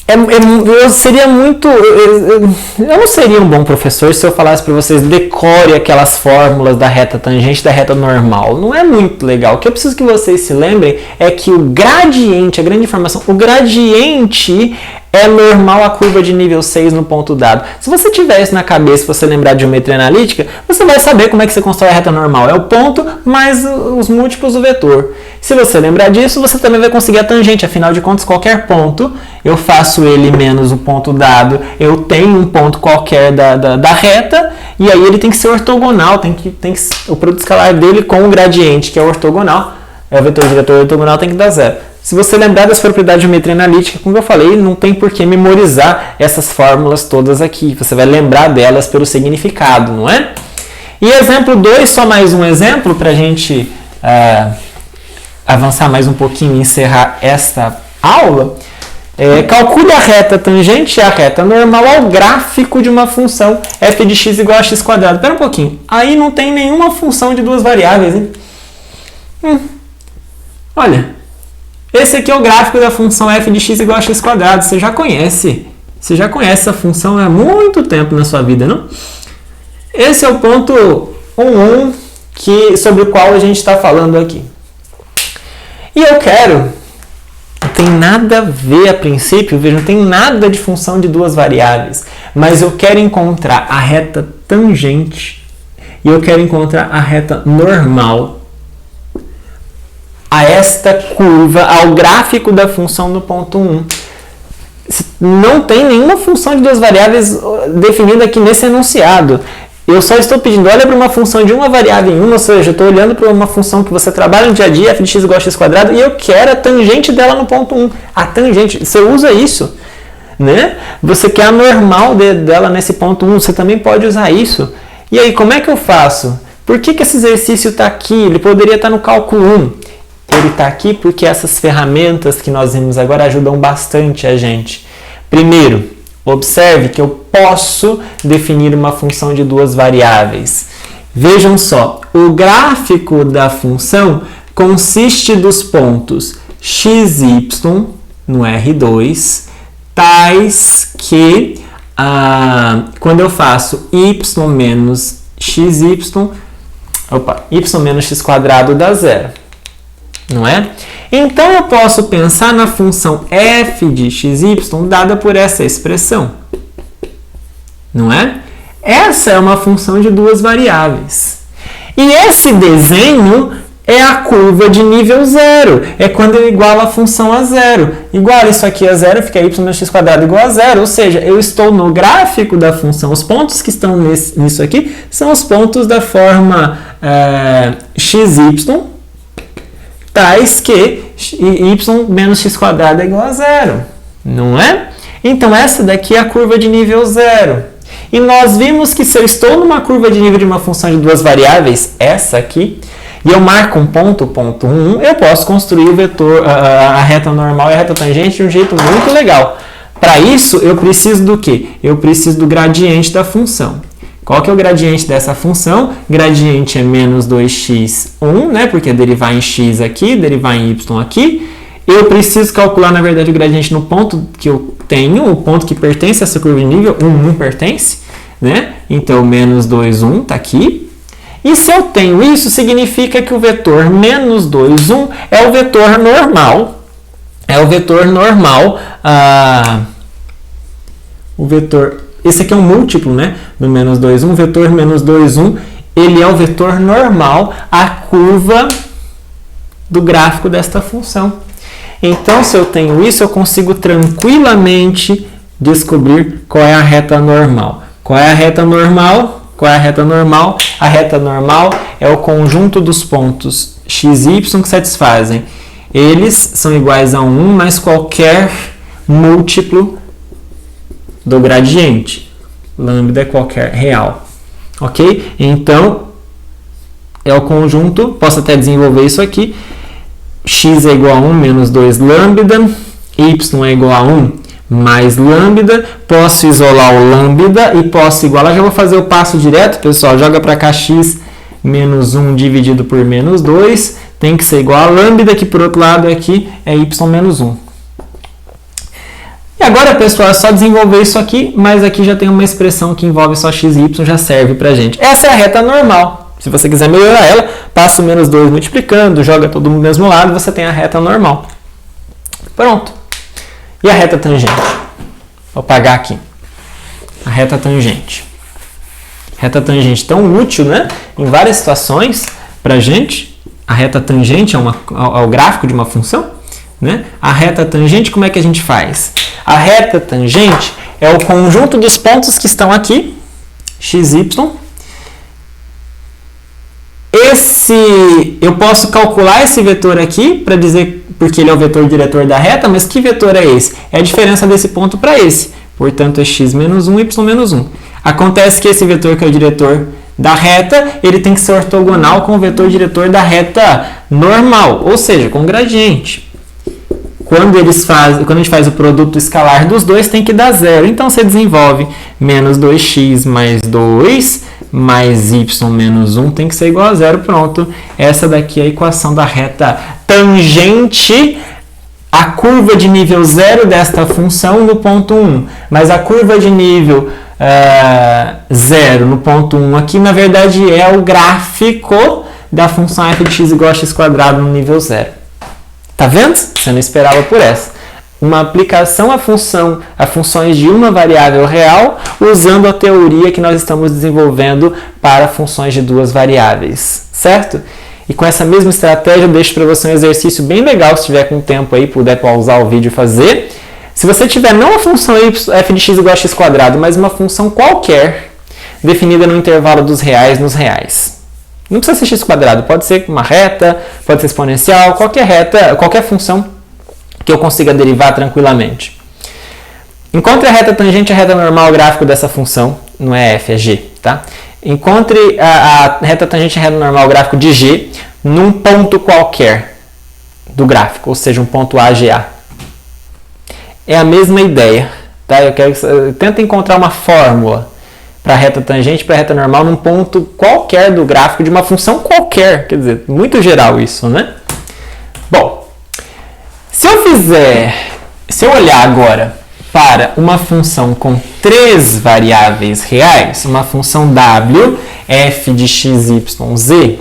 eu seria muito. Eu não seria um bom professor se eu falasse para vocês decore aquelas fórmulas da reta tangente da reta normal. Não é muito legal. O que eu preciso que vocês se lembrem é que o gradiente, a grande informação, o gradiente é normal à curva de nível 6 no ponto dado. Se você tiver isso na cabeça, se você lembrar de geometria analítica, você vai saber como é que você constrói a reta normal. É o ponto mais os múltiplos do vetor. Se você lembrar disso, você também vai conseguir a tangente. Afinal de contas, qualquer ponto, eu faço ele menos o ponto dado, eu tenho um ponto qualquer da reta, e aí ele tem que ser ortogonal, tem que o produto escalar dele com o gradiente, que é ortogonal, o vetor diretor ortogonal tem que dar zero. Se você lembrar das propriedades de geometria analítica, como eu falei, não tem por que memorizar essas fórmulas todas aqui. Você vai lembrar delas pelo significado, não é? E exemplo 2, só mais um exemplo para a gente avançar mais um pouquinho e encerrar esta aula. Calcule a reta tangente e a reta normal ao gráfico de uma função f de x igual a x quadrado. Espera um pouquinho. Aí não tem nenhuma função de duas variáveis, hein? Olha. Esse aqui é o gráfico da função f de x igual a x quadrado. Você já conhece. Você já conhece essa função há muito tempo na sua vida, não? Esse é o ponto 1, sobre o qual a gente está falando aqui. E eu quero... Não tem nada a ver a princípio, veja, não tem nada de função de duas variáveis. Mas eu quero encontrar a reta tangente e eu quero encontrar a reta normal a esta curva, ao gráfico da função no ponto 1. Não tem nenhuma função de duas variáveis definida aqui nesse enunciado. Eu só estou pedindo, olha para uma função de uma variável em uma, ou seja, eu estou olhando para uma função que você trabalha no dia a dia, f de x igual a x quadrado, e eu quero a tangente dela no ponto 1. A tangente, você usa isso, né? Você quer a normal dela nesse ponto 1, você também pode usar isso. E aí, como é que eu faço? Por que esse exercício está aqui? Ele poderia estar no cálculo 1. Ele está aqui porque essas ferramentas que nós vimos agora ajudam bastante a gente. Primeiro, observe que eu posso definir uma função de duas variáveis. Vejam só, o gráfico da função consiste dos pontos x, y no R2, tais que quando eu faço y menos xy, y menos x quadrado dá zero. Não é? Então, eu posso pensar na função f de xy dada por essa expressão. Não é? Essa é uma função de duas variáveis. E esse desenho é a curva de nível zero. É quando eu igualo a função a zero. Igualo isso aqui a zero, fica y menos x quadrado igual a zero. Ou seja, eu estou no gráfico da função. Os pontos que estão nisso aqui são os pontos da forma xy, tais que y menos x quadrado é igual a zero, não é? Então, essa daqui é a curva de nível zero. E nós vimos que se eu estou numa curva de nível de uma função de duas variáveis, essa aqui, e eu marco um ponto 1, eu posso construir o vetor, a reta normal e a reta tangente de um jeito muito legal. Para isso, eu preciso do quê? Eu preciso do gradiente da função. Qual que é o gradiente dessa função? Gradiente é menos 2x1, né? Porque é derivar em x aqui, derivar em y aqui. Eu preciso calcular, na verdade, o gradiente no ponto que eu tenho, o ponto que pertence a essa curva de nível, 1 pertence, né? Então, menos 2, 1 está aqui. E se eu tenho isso, significa que o vetor menos 2, 1 é o vetor normal. É o vetor normal, esse aqui é um múltiplo, né, do menos 2, 1. O vetor menos 2, 1, ele é o vetor normal, a curva do gráfico desta função. Então, se eu tenho isso, eu consigo tranquilamente descobrir qual é a reta normal. Qual é a reta normal? Qual é a reta normal? A reta normal é o conjunto dos pontos x e y que satisfazem. Eles são iguais a 1, mas qualquer múltiplo do gradiente. Lambda é qualquer real. Ok? Então, é o conjunto, posso até desenvolver isso aqui. X é igual a 1 menos 2 lambda, y é igual a 1 mais lambda. Posso isolar o lambda e posso igualar. Já vou fazer o passo direto, pessoal. Joga para cá x menos 1 dividido por menos 2. Tem que ser igual a lambda, que por outro lado aqui é y menos 1. E agora, pessoal, é só desenvolver isso aqui, mas aqui já tem uma expressão que envolve só x e y, já serve pra gente. Essa é a reta normal. Se você quiser melhorar ela, passa o menos 2 multiplicando, joga todo do mesmo lado, você tem a reta normal. Pronto. E a reta tangente? Vou apagar aqui. A reta tangente. Reta tangente tão útil, né? Em várias situações pra gente. A reta tangente é o gráfico de uma função, né? A reta tangente, como é que a gente faz? A reta tangente é o conjunto dos pontos que estão aqui, x, y. Eu posso calcular esse vetor aqui para dizer, porque ele é o vetor diretor da reta, mas que vetor é esse? É a diferença desse ponto para esse. Portanto, é x menos 1, y menos 1. Acontece que esse vetor que é o diretor da reta, ele tem que ser ortogonal com o vetor diretor da reta normal, ou seja, com gradiente. Quando a gente faz o produto escalar dos dois, tem que dar zero. Então, você desenvolve menos 2x mais 2 mais y menos 1 tem que ser igual a zero. Pronto. Essa daqui é a equação da reta tangente a curva de nível 0 desta função no ponto 1. Mas a curva de nível 0 no ponto 1 aqui, na verdade, é o gráfico da função f de x igual a x² no nível 0. Tá vendo? Você não esperava por essa. Uma aplicação a funções de uma variável real, usando a teoria que nós estamos desenvolvendo para funções de duas variáveis, certo? E com essa mesma estratégia, eu deixo para você um exercício bem legal, se tiver com tempo aí, puder pausar o vídeo e fazer. Se você tiver não a função f de x igual a x², mas uma função qualquer, definida no intervalo dos reais nos reais. Não precisa ser x², pode ser uma reta, pode ser exponencial, qualquer reta, qualquer função que eu consiga derivar tranquilamente. Encontre a reta tangente e a reta normal gráfico dessa função, não é f, é g, tá? Encontre a reta tangente e a reta normal gráfico de g num ponto qualquer do gráfico, ou seja, um ponto A, G, A. É a mesma ideia, tá? Tenta encontrar uma fórmula para a reta tangente e para a reta normal num ponto qualquer do gráfico de uma função qualquer. Quer dizer, muito geral isso, né? Bom, se eu olhar agora para uma função com 3 variáveis reais, uma função w, f de x, y, z,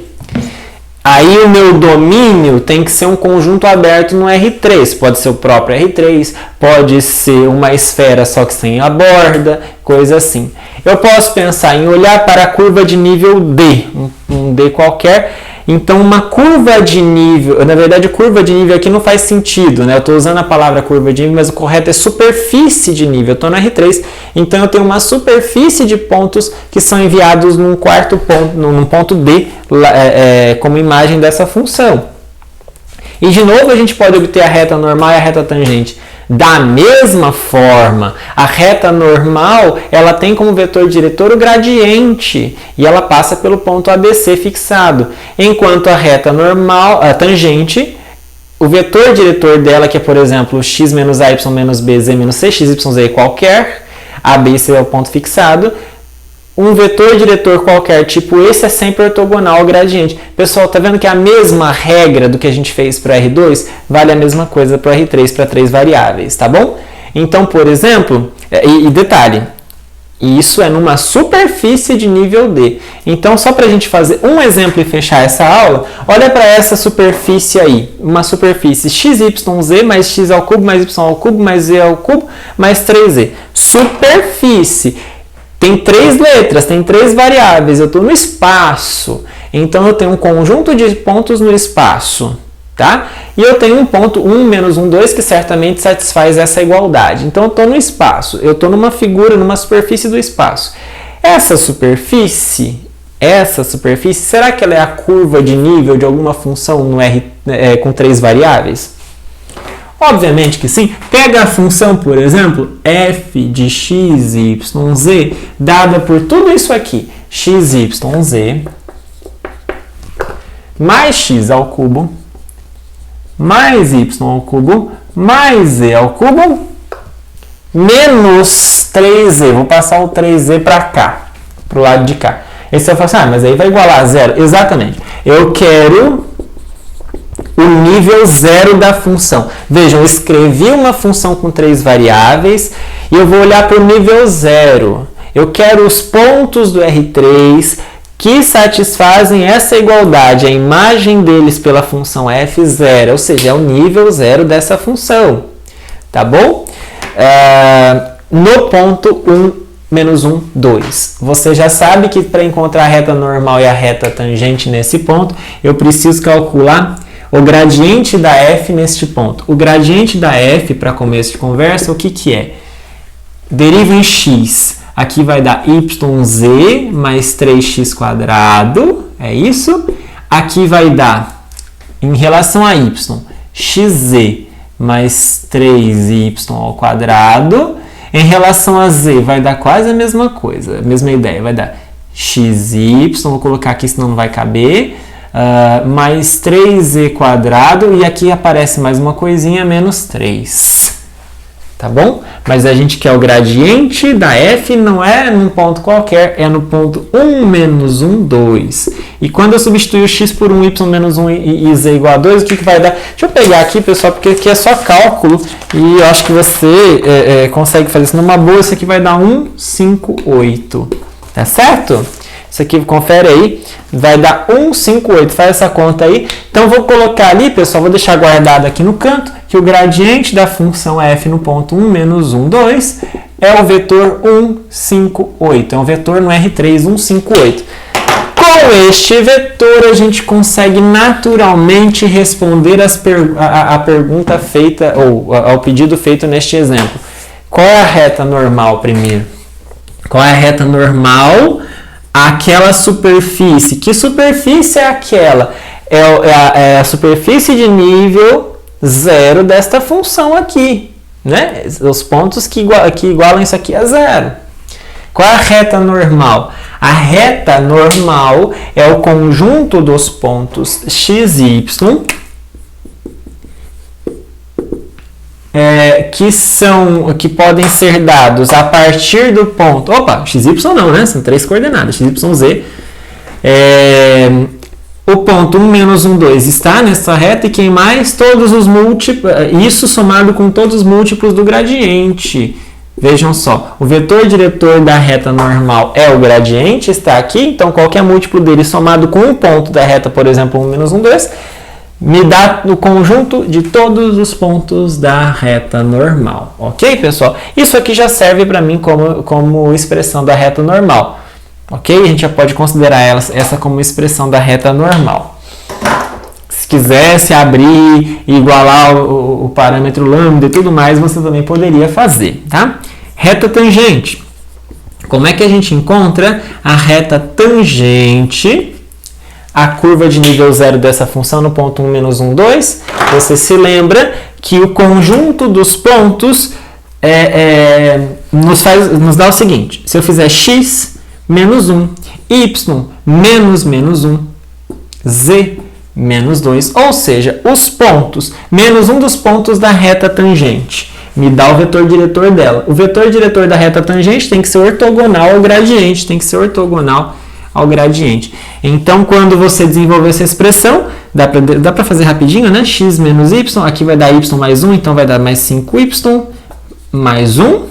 aí o meu domínio tem que ser um conjunto aberto no R3. Pode ser o próprio R3, pode ser uma esfera só que sem a borda, coisa assim. Eu posso pensar em olhar para a curva de nível D, um D qualquer. Então, uma curva de nível, na verdade, curva de nível aqui não faz sentido, né? Eu estou usando a palavra curva de nível, mas o correto é superfície de nível. Eu estou no R3, então eu tenho uma superfície de pontos que são enviados num quarto ponto, num ponto D, como imagem dessa função. E, de novo, a gente pode obter a reta normal e a reta tangente. Da mesma forma, a reta normal, ela tem como vetor diretor o gradiente e ela passa pelo ponto ABC fixado, enquanto a reta normal, a tangente, o vetor diretor dela, que é, por exemplo, x menos a, y menos b, z menos c, x, y, z qualquer, a, b e c é o ponto fixado. Um vetor diretor qualquer, tipo esse, é sempre ortogonal ao gradiente. Pessoal, tá vendo que a mesma regra do que a gente fez para R2 vale a mesma coisa para R3, para 3 variáveis, tá bom? Então, por exemplo, e detalhe, isso é numa superfície de nível D. Então, só para a gente fazer um exemplo e fechar essa aula, olha para essa superfície aí. Uma superfície xyz mais x ao cubo, mais y ao cubo, mais z ao cubo, mais 3z. Superfície. Tem 3 letras, tem 3 variáveis, eu estou no espaço, então eu tenho um conjunto de pontos no espaço, tá? E eu tenho um ponto 1 menos 1, 2, que certamente satisfaz essa igualdade. Então eu estou no espaço, eu estou numa figura, numa superfície do espaço. Essa superfície, será que ela é a curva de nível de alguma função no com 3 variáveis? Obviamente que sim. Pega a função, por exemplo, f de x, y, z, dada por tudo isso aqui, x, y, z, mais x ao cubo, mais y ao cubo, mais z ao cubo, menos 3z. Vou passar o 3z para cá, para o lado de cá. Aí você vai falar assim, mas aí vai igualar a zero. Exatamente. Eu quero o nível 0 da função. Vejam, eu escrevi uma função com 3 variáveis e eu vou olhar para o nível 0. Eu quero os pontos do R3 que satisfazem essa igualdade, a imagem deles pela função f0, ou seja, é o nível 0 dessa função. Tá bom? No ponto 1, menos 1, 2. Você já sabe que para encontrar a reta normal e a reta tangente nesse ponto, eu preciso calcular o gradiente da f neste ponto. O gradiente da f, para começo de conversa, o que é? Deriva em x. Aqui vai dar yz mais 3x², é isso? Aqui vai dar, em relação a y, xz mais 3y². Em relação a z, vai dar quase a mesma coisa, a mesma ideia. Vai dar xy, vou colocar aqui senão não vai caber, mais 3z², e aqui aparece mais uma coisinha, menos 3. Tá bom? Mas a gente quer o gradiente da f, não é num ponto qualquer, é no ponto 1, menos 1, 2. E quando eu substituir o x por 1, y menos 1 e z igual a 2, o que vai dar? Deixa eu pegar aqui, pessoal, porque aqui é só cálculo e eu acho que você consegue fazer isso numa boa. Isso aqui vai dar 1, 5, 8. Tá certo? Isso aqui, confere aí, vai dar 1, 5, 8. Faz essa conta aí. Então, vou colocar ali, pessoal, vou deixar guardado aqui no canto, que o gradiente da função f no ponto 1, menos 1, 2 é o vetor 1, 5, 8. É um vetor no R3, 1, 5, 8. Com este vetor, a gente consegue naturalmente responder a pergunta feita, ou ao pedido feito neste exemplo. Qual é a reta normal primeiro? Qual é a reta normal? Aquela superfície. Que superfície é aquela? É a superfície de nível 0 desta função aqui, né? Os pontos que igualam isso aqui a 0. Qual é a reta normal? A reta normal é o conjunto dos pontos x e y que podem ser dados a partir do ponto... Opa, x, y não, né? São 3 coordenadas, x, y, z. O ponto 1, menos 1, 2 está nessa reta e quem mais? Todos os múltiplos, isso somado com todos os múltiplos do gradiente. Vejam só, o vetor diretor da reta normal é o gradiente, está aqui, então qualquer múltiplo dele somado com um ponto da reta, por exemplo, 1, menos 1, 2, me dá o conjunto de todos os pontos da reta normal. Ok, pessoal? Isso aqui já serve para mim como expressão da reta normal. Ok? A gente já pode considerar essa como expressão da reta normal. Se quisesse abrir e igualar o parâmetro lambda e tudo mais, você também poderia fazer, tá? Reta tangente. Como é que a gente encontra a reta tangente a curva de nível 0 dessa função no ponto 1, menos 1, 2? Você se lembra que o conjunto dos pontos nos dá o seguinte. Se eu fizer x menos 1, y menos 1, z menos 2, ou seja, os pontos, menos um dos pontos da reta tangente, me dá o vetor diretor dela. O vetor diretor da reta tangente tem que ser ortogonal ao gradiente, Então, quando você desenvolver essa expressão, dá para fazer rapidinho, né? X menos y, aqui vai dar y mais 1, então vai dar mais 5y mais 1,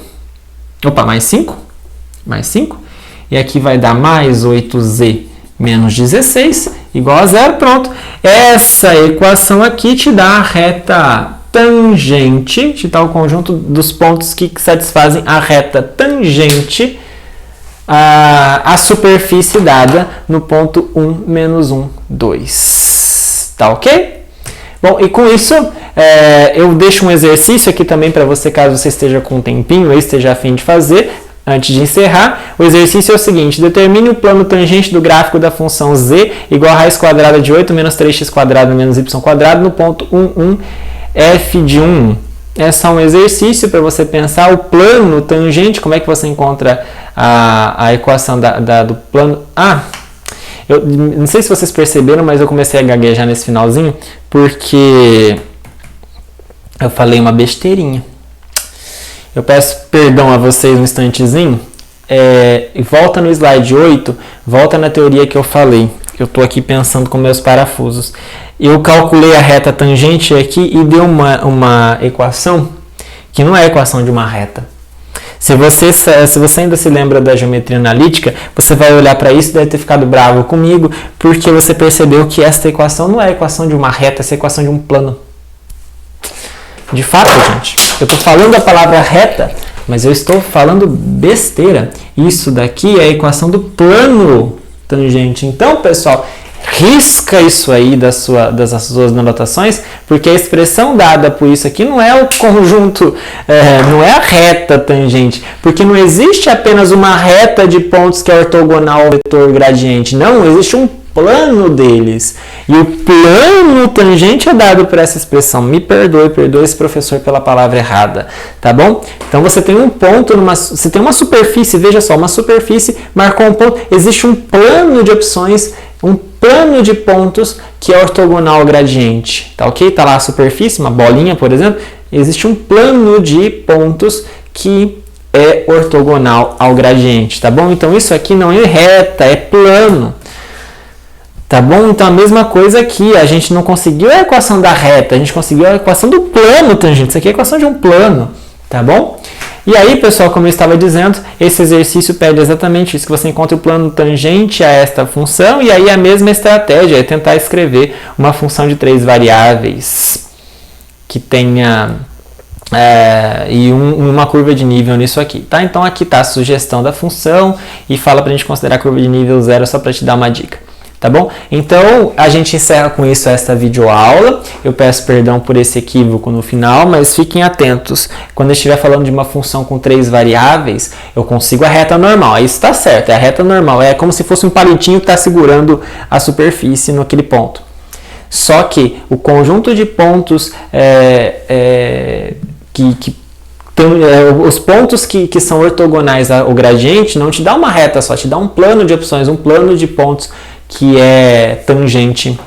mais 5, e aqui vai dar mais 8z menos 16, igual a 0, pronto. Essa equação aqui te dá a reta tangente, te dá o conjunto dos pontos que satisfazem a reta tangente a superfície dada no ponto 1, menos 1, 2. Tá ok? Bom, e com isso, eu deixo um exercício aqui também para você, caso você esteja com um tempinho ou esteja a fim de fazer, antes de encerrar. O exercício é o seguinte: determine o plano tangente do gráfico da função z igual a raiz quadrada de 8 menos 3x² menos y² no ponto 1, 1, f de 1. É só um exercício para você pensar o plano tangente. Como é que você encontra a equação do plano? Eu não sei se vocês perceberam, mas eu comecei a gaguejar nesse finalzinho porque eu falei uma besteirinha. Eu peço perdão a vocês um instantezinho. Volta no slide 8, volta na teoria que eu falei. Eu estou aqui pensando com meus parafusos. eu calculei a reta tangente aqui e deu uma equação que não é a equação de uma reta. Se você ainda se lembra da geometria analítica, você vai olhar para isso e deve ter ficado bravo comigo, porque você percebeu que esta equação não é a equação de uma reta, essa é a equação de um plano. De fato, gente, eu estou falando a palavra reta, mas eu estou falando besteira. Isso daqui é a equação do plano tangente. Então, pessoal, risca isso aí das suas anotações, porque a expressão dada por isso aqui não é o conjunto, não é a reta tangente, porque não existe apenas uma reta de pontos que é ortogonal ao vetor gradiente, não, existe um plano deles, e o plano tangente é dado por essa expressão. Me perdoe esse professor pela palavra errada, tá bom? Então você tem um ponto, você tem uma superfície, veja só, uma superfície, marcou um ponto, existe um plano de opções, um plano de pontos que é ortogonal ao gradiente, tá ok? Tá lá a superfície, uma bolinha, por exemplo, existe um plano de pontos que é ortogonal ao gradiente, tá bom? Então isso aqui não é reta, é plano. Tá bom? Então a mesma coisa aqui, a gente não conseguiu a equação da reta, a gente conseguiu a equação do plano tangente. Isso aqui é a equação de um plano, tá bom? E aí, pessoal, como eu estava dizendo, esse exercício pede exatamente isso, que você encontre o plano tangente a esta função, e aí a mesma estratégia é tentar escrever uma função de 3 variáveis que tenha uma curva de nível nisso aqui, tá? Então aqui está a sugestão da função e fala para a gente considerar a curva de nível 0 só para te dar uma dica. Tá bom? Então, a gente encerra com isso esta videoaula. Eu peço perdão por esse equívoco no final, mas fiquem atentos. Quando eu estiver falando de uma função com 3 variáveis, eu consigo a reta normal. Isso está certo, é a reta normal. É como se fosse um palitinho que está segurando a superfície naquele ponto. Só que o conjunto de pontos os pontos que são ortogonais ao gradiente não te dá uma reta só, te dá um plano de opções, um plano de pontos que é tangente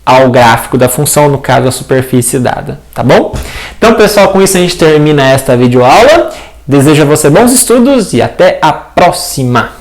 ao gráfico da função, no caso a superfície dada, tá bom? Então, pessoal, com isso a gente termina esta videoaula. Desejo a você bons estudos e até a próxima!